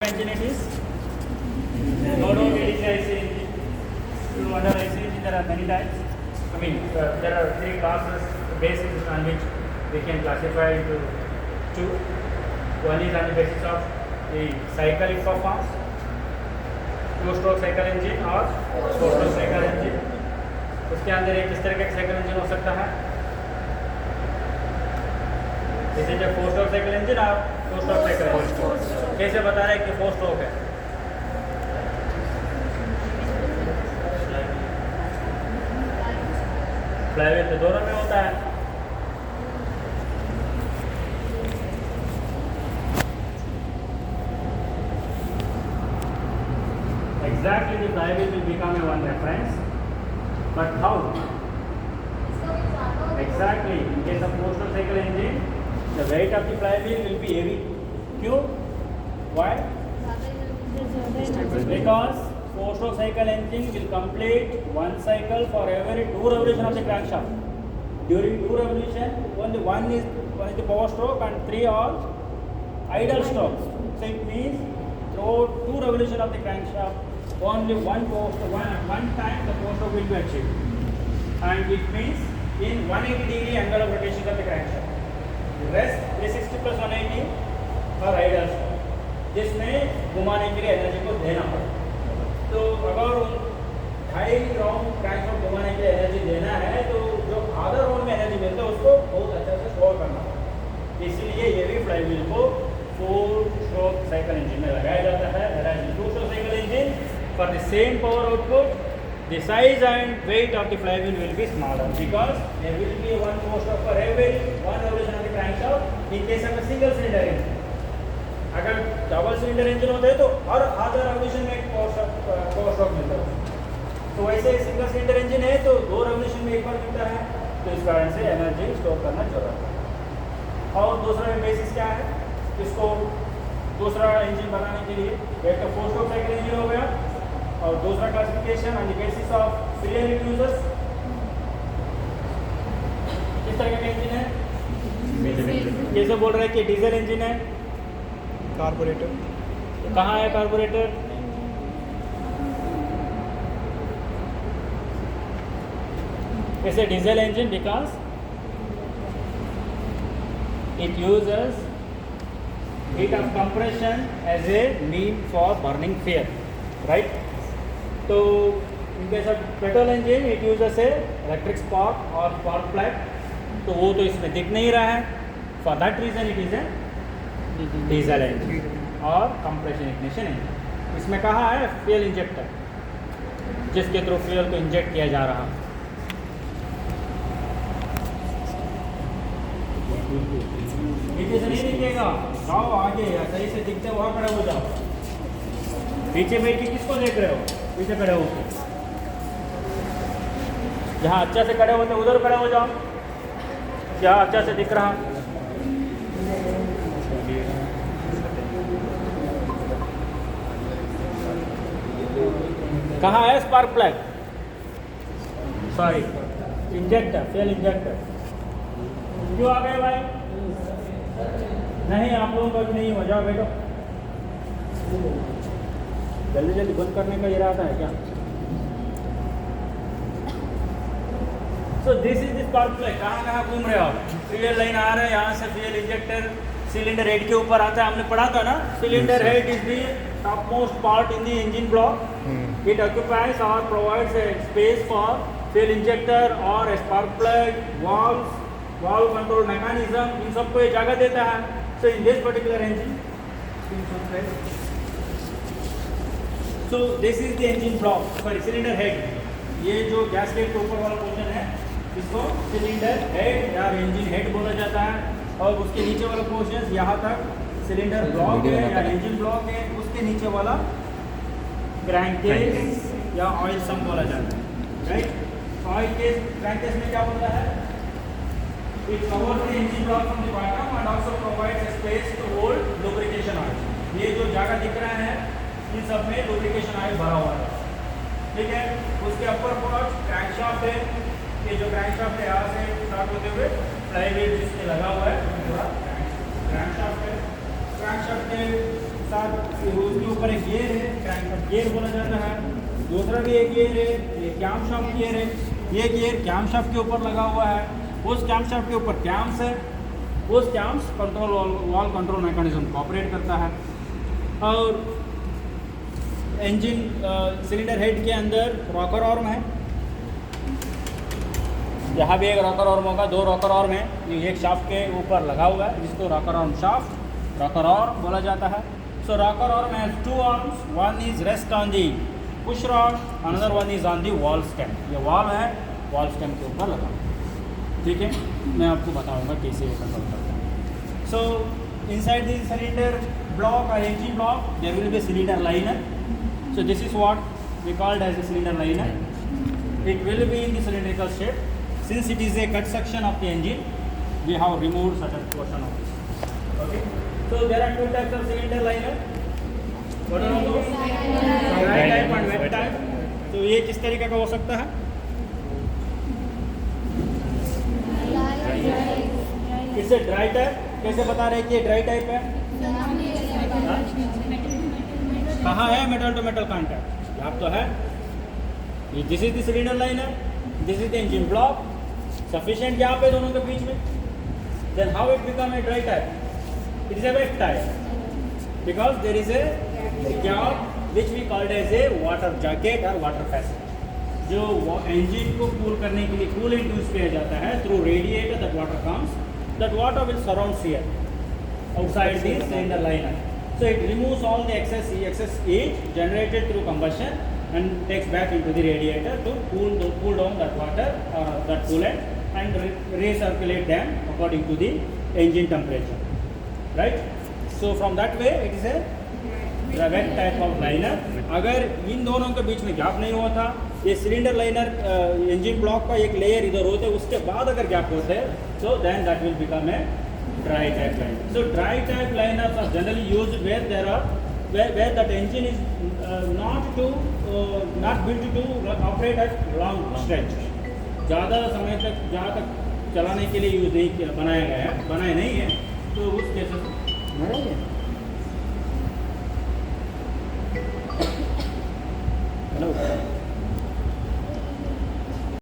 engine it is? No, it is IC engine. You under IC engine there are many types. I mean, there are three classes, bases on which we can classify into two. One is on the basis of the cycle it performs, two-stroke cycle engine और four-stroke cycle engine. उसके अंदर एक किस तरह का cycle engine हो सकता है? This is a four-stroke cycle engine और two-stroke cycle engine. कैसे बता रहे हैं कि four-stroke है? फ्लाईव्हील तो दोनों में होता है. Exactly, the flywheel will become a one reference, but how? Exactly, in case of four-stroke cycle engine, the weight of the flywheel will be heavy. क्यों? Why? Because four-stroke cycle engine will complete one cycle for every two revolution of the crankshaft. During two revolution, only one is the power stroke and three are idle strokes. So it means through two revolution of the crankshaft, only one time the power stroke will be achieved, and it means in 180 degree angle of rotation of the crankshaft. The rest 360 plus 180 are idle stroke, जिसमें घुमाने के लिए energy को देना पड़ता. तो अगर 2.5 round crankshaft घुमाने के लिए एनर्जी देना है तो जो आधा राउंड में एनर्जी मिलता है उसको बहुत अच्छा से स्टोर करना पड़ता. इसलिए ये भी फ्लाईव्हील को फोर-स्ट्रोक साइकिल इंजन में लगाया जाता है. To-stroke cycle engine for the same power output, the size and weight of the flywheel will be smaller because there will be one power stroke for every one revolution of the crankshaft. In case of a single cylinder engine, अगर double cylinder engine होता है तो हर आधा revolution में एक power stroke मिलता है. तो वैसे सिंगल सिलेंडर इंजन है तो दो रेवोल्यूशन में एक बार मिलता है, तो इस कारण से एनर्जी स्टोर करना जरूरत है. और दूसरा बेसिस क्या है? इसको दूसरा इंजन बनाने के लिए एक तो फोर स्ट्रोक साइकिल इंजन हो गया और दूसरा classification on the basis of filial users. किस तरह का इंजन है? जैसे बोल रहे हैं कि डीजल इंजन है. कार्बोरेटर कहाँ है carburettor? It's a diesel engine because it uses heat of compression as a mean for burning fuel, right? So in case of petrol engine it uses a electric spark or spark plug. तो वो तो इसमें दिख नहीं रहा है. For that reason it is a diesel engine और compression ignition engine. इसमें कहा है फ्यूल इंजेक्टर, जिसके थ्रू फ्यूल को इंजेक्ट किया जा रहा है. पीछे से नहीं दिखेगा, जाओ आगे या सही से दिखते वहाँ खड़े हो जाओ. पीछे बैठ के किसको देख रहे हो? पीछे खड़े हो, जहाँ अच्छा से खड़े होते उधर खड़े हो जाओ, जहाँ अच्छा से दिख रहा. कहाँ है spark plug? Sorry, injector, fuel injector. क्यों आ गए भाई? नहीं, आप लोगों का भी नहीं हो. जाओ बेटो, जल्दी जल्दी बंद करने का इरादा है क्या? So this is the spark plug. कहाँ कहाँ घूम रहे हो आप? फ्यूल लाइन आ रहा है, यहाँ से फ्यूल इंजेक्टर सिलेंडर हेड के ऊपर आता है. हमने पढ़ा था ना, cylinder head is the topmost part in the engine block. It occupies or provides a space for fuel injector or a spark plug, valves, valve control mechanism. इन सबको ये जगह देता है. So in this particular engine, so this is the engine block, sorry cylinder head. ये जो gasket के ऊपर वाला पोर्शन है इसको सिलेंडर हेड या इंजन हेड बोला जाता है. और उसके नीचे वाला पोर्शन यहाँ तक सिलेंडर ब्लॉक है या इंजन ब्लॉक है. उसके नीचे वाला क्रैंककेस या ऑयल सम्प बोला जाता है, राइट? ऑयल केस क्रैंककेस में क्या होता है? It covers the engine block from the bottom and also provides space to hold lubrication oil. ये जो जगह दिख रहा है इन सब में लुब्रिकेशन ऑयल भरा हुआ है, ठीक है? उसके अपर पार्ट क्रैंकशाफ्ट है. ये जो क्रैंकशाफ्ट है यहाँ से स्टार्ट होते हुए फ्लाईव्हील जिसमें लगा हुआ है पूरा क्रैंकशाफ्ट है. क्रैंकशाफ्ट के साथ उसके ऊपर एक गियर है, क्रैंकशाफ्ट गियर बोला जाता है। दूसरा भी एक गियर है, ये कैमशाफ्ट गियर है। ये गियर कैमशाफ्ट के ऊपर लगा हुआ है। उस कैमशाफ्ट के ऊपर कैम्स है। उस camps control wall control mechanism को ऑपरेट करता है। और इंजन सिलेंडर हेड के अंदर रॉकर आर्म है। यहाँ भी एक रॉकर आर्म होगा, दो रॉकर आर्म है। ये एक शाफ्ट के ऊपर लगा हुआ है जिसको rocker arm shaft, rocker arm बोला जाता है। So rocker arm has two arms, one is rest on the push rod, another one is on the valve stem. ये वॉल है, वॉल स्टेम के ऊपर लगा। ठीक है, मैं आपको बताऊंगा कैसे ये कंट्रोल करता है। सो inside this cylinder block or engine block there will be a cylinder liner. So this is what we called as a cylinder liner. It will be in the cylindrical shape. Since it is a cut section of the engine, we have removed certain portion of this. Okay, so there are two types of cylinder liner. What are those? Dry type and wet type. तो ये किस तरीके का हो सकता है? इससे dry type कैसे बता रहे हैं कि ये ड्राई टाइप है? कहाँ है मेटल टू मेटल कॉन्टैक्ट? यहाँ तो है। This is the cylinder liner, this is the engine block. Sufficient gap है दोनों के बीच में। Then how it become a dry type? It is a wet type because there is a gap which we called as a water jacket और water faucet. जो engine को cool करने के लिए कूलेंट यूज किया जाता है through radiator, that water comes, that water will surround here outside the cylinder liner. So it removes all the excess heat generated through combustion and takes back into the radiator to cool down that water or that coolant and recirculate them according to the engine temperature. Right? So from that way it is a wet type of liner. अगर इन दोनों के बीच में gap नहीं हुआ था, ये cylinder liner engine block का एक लेयर इधर होते, उसके बाद अगर गैप होते so then that will become a dry type liner. So dry type liners are generally used where there are where that engine is not built to operate at long stretch. ज़्यादा समय तक जहाँ तक चलाने के लिए use नहीं किया बनाया गया है, बनाया नहीं है, तो उस केसेस में